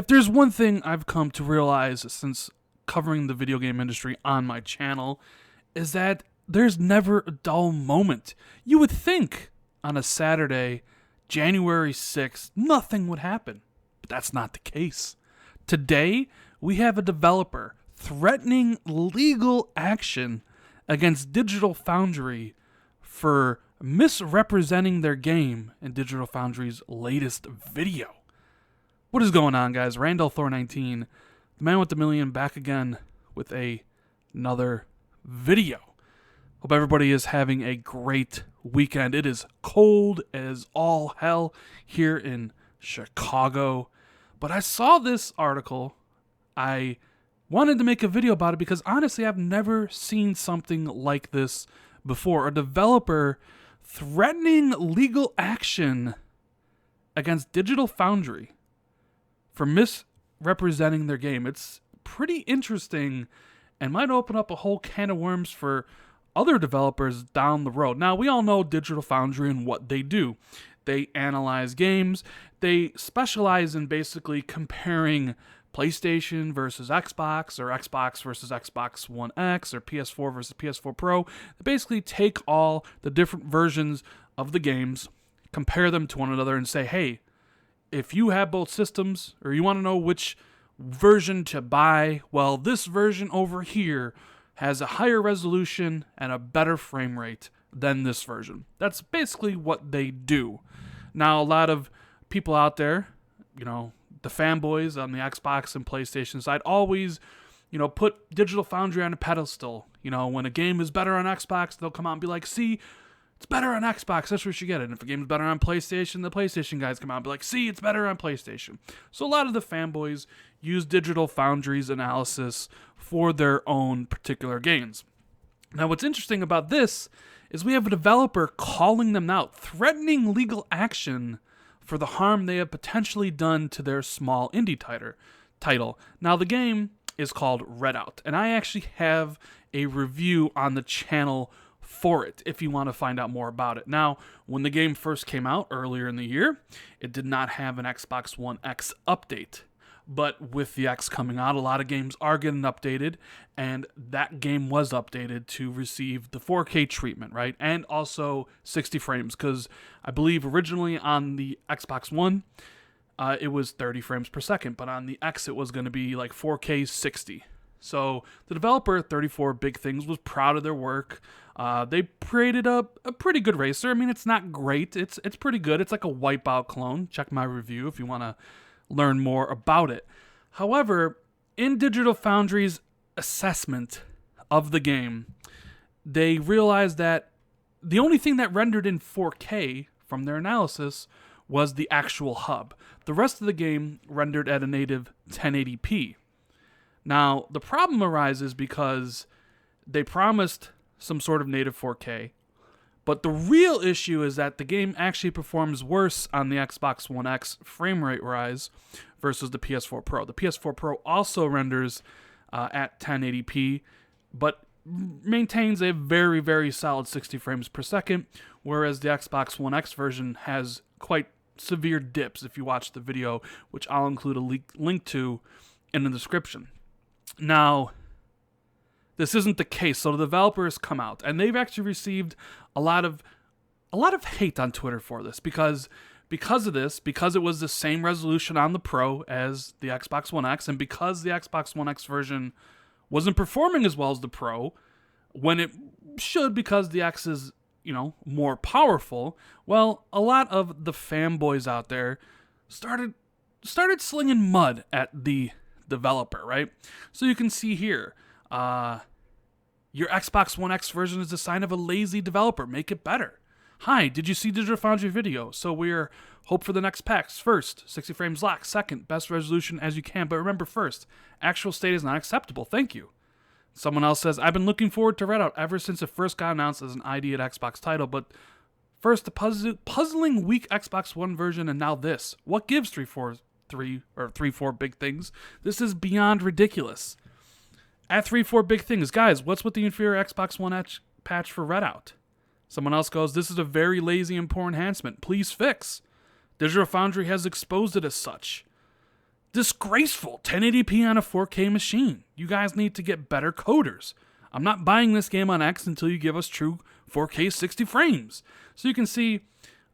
If there's one thing I've come to realize since covering the video game industry on my channel, is that there's never a dull moment. You would think on a Saturday, January 6th, nothing would happen. But that's not the case. Today, we have a developer threatening legal action against Digital Foundry for misrepresenting their game in Digital Foundry's latest video. What is going on, guys? Randall Thor 19, the man with the million, back again with another video. Hope everybody is having a great weekend. It is cold as all hell here in Chicago. But I saw this article. I wanted to make a video about it because honestly, I've never seen something like this before. A developer threatening legal action against Digital Foundry for misrepresenting their game. It's pretty interesting and might open up a whole can of worms for other developers down the road. Now, we all know Digital Foundry and what they do. They analyze games. They specialize in basically comparing PlayStation versus Xbox, or Xbox versus Xbox One X, or PS4 versus PS4 Pro. They basically take all the different versions of the games, compare them to one another, and say, hey, if you have both systems, or you want to know which version to buy, well, this version over here has a higher resolution and a better frame rate than this version. That's basically what they do. Now, a lot of people out there, the fanboys on the Xbox and PlayStation side always, put Digital Foundry on a pedestal. When a game is better on Xbox, they'll come out and be like, see, it's better on Xbox, that's where you should get it. And if a game is better on PlayStation, the PlayStation guys come out and be like, see, it's better on PlayStation. So a lot of the fanboys use Digital Foundry's analysis for their own particular games. Now, what's interesting about this is we have a developer calling them out, threatening legal action for the harm they have potentially done to their small indie title. Now, the game is called Redout, and I actually have a review on the channel for it if you want to find out more about it. Now, when the game first came out earlier in the year, it did not have an Xbox One X update. But with the X coming out, a lot of games are getting updated, and that game was updated to receive the 4K treatment, right? And also 60 frames, because I believe originally on the Xbox One, it was 30 frames per second, but on the X, it was going to be like 4K 60. So the developer, 34 Big Things, was proud of their work. They created a pretty good racer. I mean, it's not great. It's pretty good. It's like a Wipeout clone. Check my review if you want to learn more about it. However, in Digital Foundry's assessment of the game, they realized that the only thing that rendered in 4K from their analysis was the actual hub. The rest of the game rendered at a native 1080p. Now, the problem arises because they promised some sort of native 4K, but the real issue is that the game actually performs worse on the Xbox One X frame rate rise versus the PS4 Pro. The PS4 Pro also renders at 1080p, but maintains a very, very solid 60 frames per second, whereas the Xbox One X version has quite severe dips if you watch the video, which I'll include a link to in the description. Now, this isn't the case. So the developers come out, and they've actually received a lot of hate on Twitter for this because of this, because it was the same resolution on the Pro as the Xbox One X, and because the Xbox One X version wasn't performing as well as the Pro when it should, because the X is, more powerful. Well, a lot of the fanboys out there started slinging mud at the developer, right? So you can see here, your Xbox One X version is a sign of a lazy developer. Make it better. Hi, did you see Digital Foundry video? So we're hope for the next packs. First, 60 frames lax. Second, best resolution as you can. But remember, first, actual state is not acceptable. Thank you. Someone else says, I've been looking forward to Redout ever since it first got announced as an ID at Xbox title. But first, the puzzling weak Xbox One version, and now this. What gives 3-4 Big Things? This is beyond ridiculous. At 3-4 Big Things, guys, what's with the inferior Xbox One patch for Redout? Someone else goes, this is a very lazy and poor enhancement. Please fix. Digital Foundry has exposed it as such. Disgraceful. 1080p on a 4K machine. You guys need to get better coders. I'm not buying this game on X until you give us true 4K 60 frames. So you can see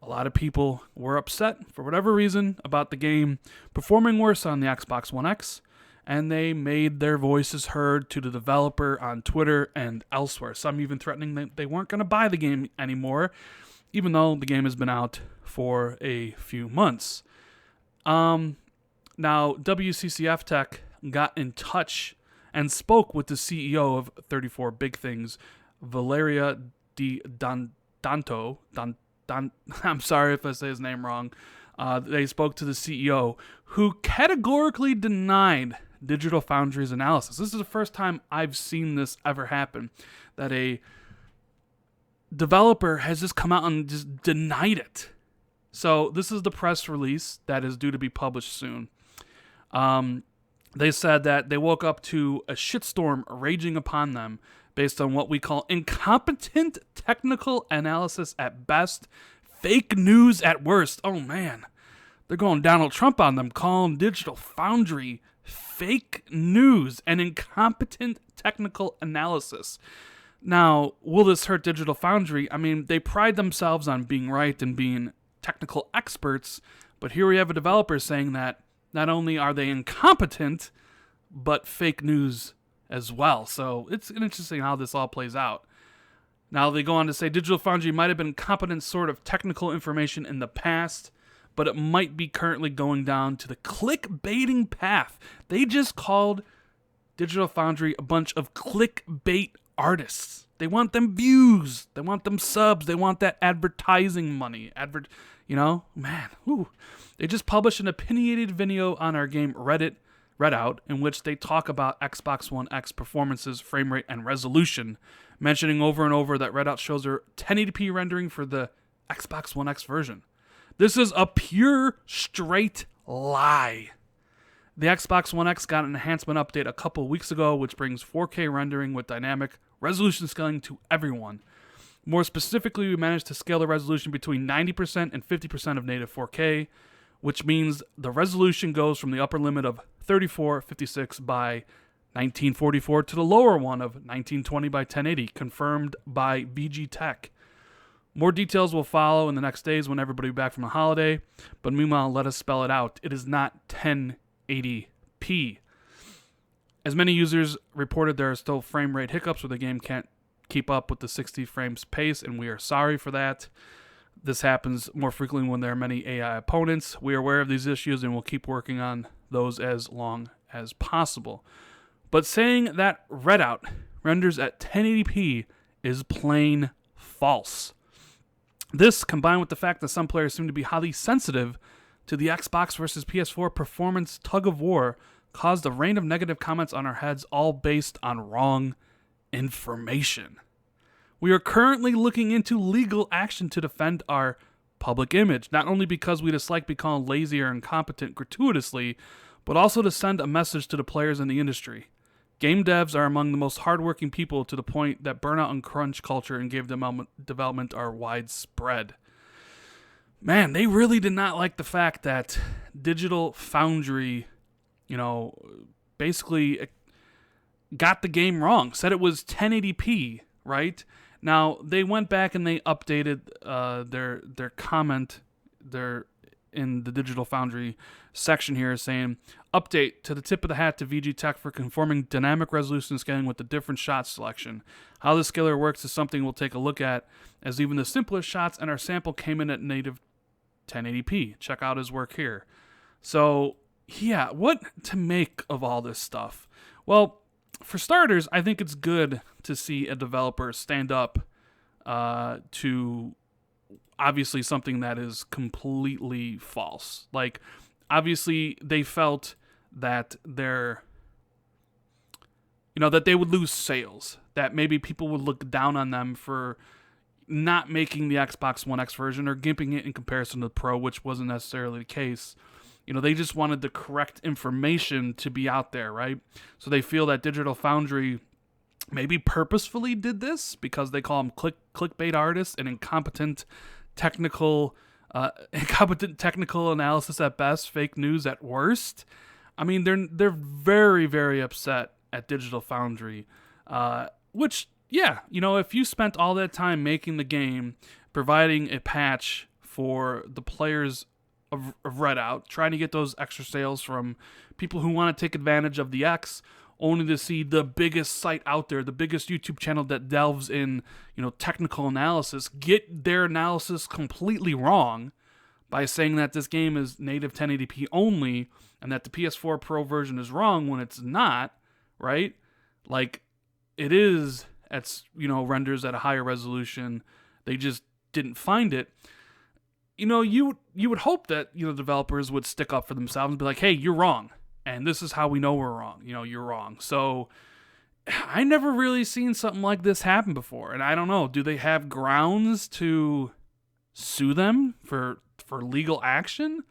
a lot of people were upset for whatever reason about the game performing worse on the Xbox One X, and they made their voices heard to the developer on Twitter and elsewhere. Some even threatening that they weren't going to buy the game anymore, even though the game has been out for a few months. Now, WCCF Tech got in touch and spoke with the CEO of 34 Big Things, Valeria Di Danto. I'm sorry if I say his name wrong. They spoke to the CEO, who categorically denied Digital Foundry's analysis. This is the first time I've seen this ever happen, that a developer has just come out and just denied it. So this is the press release that is due to be published soon. They said that they woke up to a shitstorm raging upon them based on what we call incompetent technical analysis at best, fake news at worst. Oh man, they're going Donald Trump on them, calling Digital Foundry fake news and incompetent technical analysis. Now, will this hurt Digital Foundry? I mean, they pride themselves on being right and being technical experts, but here we have a developer saying that not only are they incompetent, but fake news as well. So it's interesting how this all plays out. Now they go on to say Digital Foundry might have been competent sort of technical information in the past, but it might be currently going down to the clickbaiting path. They just called Digital Foundry a bunch of clickbait artists. They want them views. They want them subs. They want that advertising money. They just published an opinionated video on our game Redout, in which they talk about Xbox One X performances, frame rate, and resolution, mentioning over and over that Redout shows her 1080p rendering for the Xbox One X version. This is a pure, straight lie. The Xbox One X got an enhancement update a couple weeks ago, which brings 4K rendering with dynamic resolution scaling to everyone. More specifically, we managed to scale the resolution between 90% and 50% of native 4K, which means the resolution goes from the upper limit of 3456 by 1944 to the lower one of 1920 by 1080, confirmed by VG Tech. More details will follow in the next days when everybody is back from the holiday, but meanwhile, let us spell it out. It is not 1080p. As many users reported, there are still frame rate hiccups where the game can't keep up with the 60 frames pace, and we are sorry for that. This happens more frequently when there are many AI opponents. We are aware of these issues and will keep working on those as long as possible. But saying that Redout renders at 1080p is plain false. This, combined with the fact that some players seem to be highly sensitive to the Xbox versus PS4 performance tug-of-war, caused a rain of negative comments on our heads, all based on wrong information. We are currently looking into legal action to defend our public image, not only because we dislike being called lazy or incompetent gratuitously, but also to send a message to the players in the industry. Game devs are among the most hardworking people, to the point that burnout and crunch culture in game development are widespread. Man, they really did not like the fact that Digital Foundry, basically got the game wrong, said it was 1080p, right? Now, they went back and they updated their comment in the Digital Foundry section here, saying, update to the tip of the hat to VG Tech for conforming dynamic resolution scaling with the different shot selection. How the scaler works is something we'll take a look at, as even the simplest shots in our sample came in at native 1080p. Check out his work here. So, yeah, what to make of all this stuff? Well, for starters, I think it's good to see a developer stand up to obviously something that is completely false. Like, obviously, they felt that that they would lose sales, that maybe people would look down on them for not making the Xbox One X version or gimping it in comparison to the Pro, which wasn't necessarily the case. They just wanted the correct information to be out there, right? So they feel that Digital Foundry maybe purposefully did this because they call them clickbait artists and incompetent technical analysis at best, fake news at worst. I mean, they're very, very upset at Digital Foundry, which, yeah, you know, if you spent all that time making the game, providing a patch for the players of Redout, trying to get those extra sales from people who want to take advantage of the X, only to see the biggest site out there, the biggest YouTube channel that delves in, you know, technical analysis, get their analysis completely wrong by saying that this game is native 1080p only and that the PS4 Pro version is wrong when it's not, right? Like, it is, you know, renders at a higher resolution. They just didn't find it. You know, you would hope that, you know, developers would stick up for themselves and be like, hey, you're wrong. And this is how we know we're wrong. You know, you're wrong. So I never really seen something like this happen before. And I don't know, do they have grounds to sue them for legal action?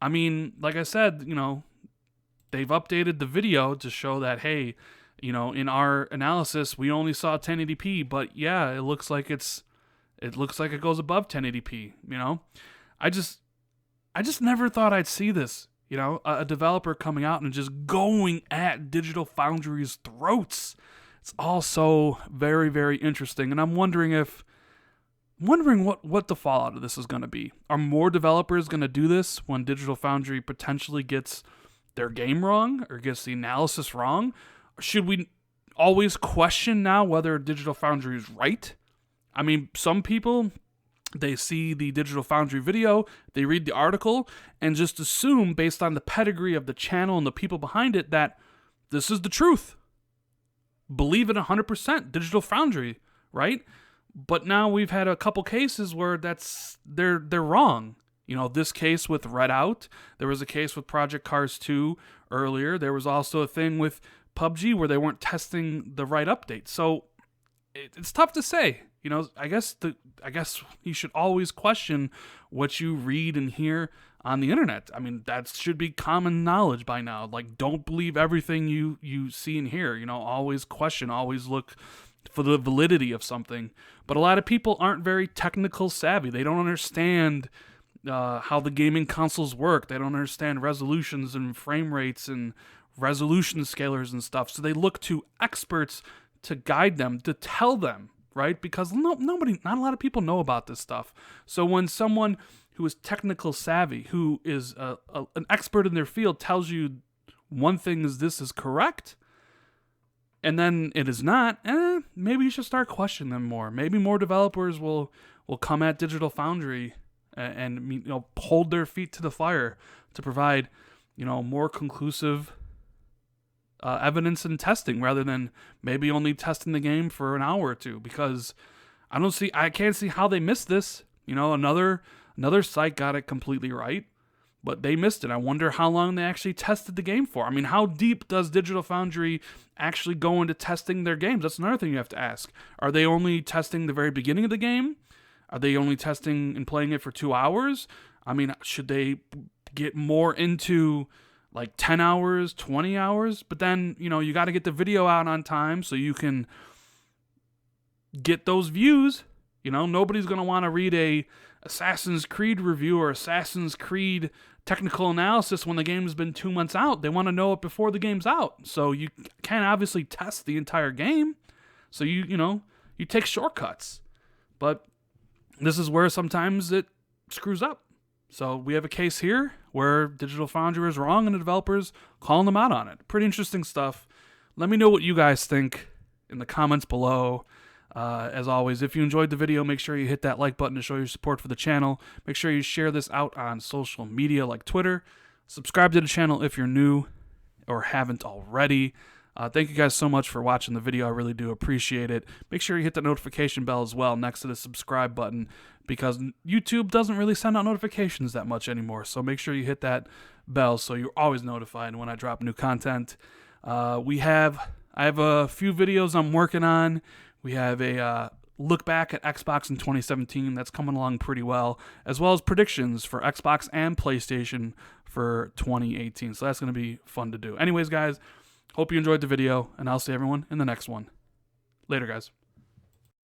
I mean, like I said, you know, they've updated the video to show that, hey, you know, in our analysis, we only saw 1080p, but yeah, it looks like it goes above 1080p, you know? I just never thought I'd see this, you know, a developer coming out and just going at Digital Foundry's throats. It's all so very, very interesting, and I'm wondering what the fallout of this is going to be. Are more developers going to do this when Digital Foundry potentially gets their game wrong or gets the analysis wrong? Or should we always question now whether Digital Foundry is right? I mean, some people, they see the Digital Foundry video, they read the article, and just assume, based on the pedigree of the channel and the people behind it, that this is the truth. Believe it 100%, Digital Foundry, right? But now we've had a couple cases where they're wrong. You know, this case with Redout, there was a case with Project Cars 2 earlier. There was also a thing with PUBG where they weren't testing the right update. So it's tough to say. You know, I guess you should always question what you read and hear on the internet. I mean, that should be common knowledge by now. Like, don't believe everything you see and hear. You know, always question, always look for the validity of something. But a lot of people aren't very technical savvy. They don't understand how the gaming consoles work. They don't understand resolutions and frame rates and resolution scalers and stuff. So they look to experts to guide them, to tell them, right? Because not a lot of people know about this stuff. So when someone who is technical savvy, who is an expert in their field, tells you one thing is this is correct, and then it is not, maybe you should start questioning them more. Maybe more developers will come at Digital Foundry and you know, hold their feet to the fire to provide, you know, more conclusive evidence and testing, rather than maybe only testing the game for an hour or two, because I can't see how they missed this. You know, another site got it completely right, but they missed it. I wonder how long they actually tested the game for. I mean, how deep does Digital Foundry actually go into testing their games? That's another thing you have to ask. Are they only testing the very beginning of the game? Are they only testing and playing it for 2 hours? I mean, should they get more into like 10 hours, 20 hours? But then, you know, you got to get the video out on time so you can get those views. You know, nobody's going to want to read a Assassin's Creed review or Assassin's Creed technical analysis when the game's been 2 months out. They want to know it before the game's out. So you can't obviously test the entire game. So you take shortcuts. But this is where sometimes it screws up. So we have a case here where Digital Foundry is wrong and the developers calling them out on it. Pretty interesting stuff. Let me know what you guys think in the comments below. As always, if you enjoyed the video, make sure you hit that like button to show your support for the channel. Make sure you share this out on social media like Twitter. Subscribe to the channel if you're new or haven't already. Thank you guys so much for watching the video. I really do appreciate it. Make sure you hit the notification bell as well next to the subscribe button, because YouTube doesn't really send out notifications that much anymore. So make sure you hit that bell so you're always notified when I drop new content. I have a few videos I'm working on. We have a look back at Xbox in 2017 that's coming along pretty well, as well as predictions for Xbox and PlayStation for 2018. So that's going to be fun to do. Anyways, guys, hope you enjoyed the video, and I'll see everyone in the next one. Later, guys.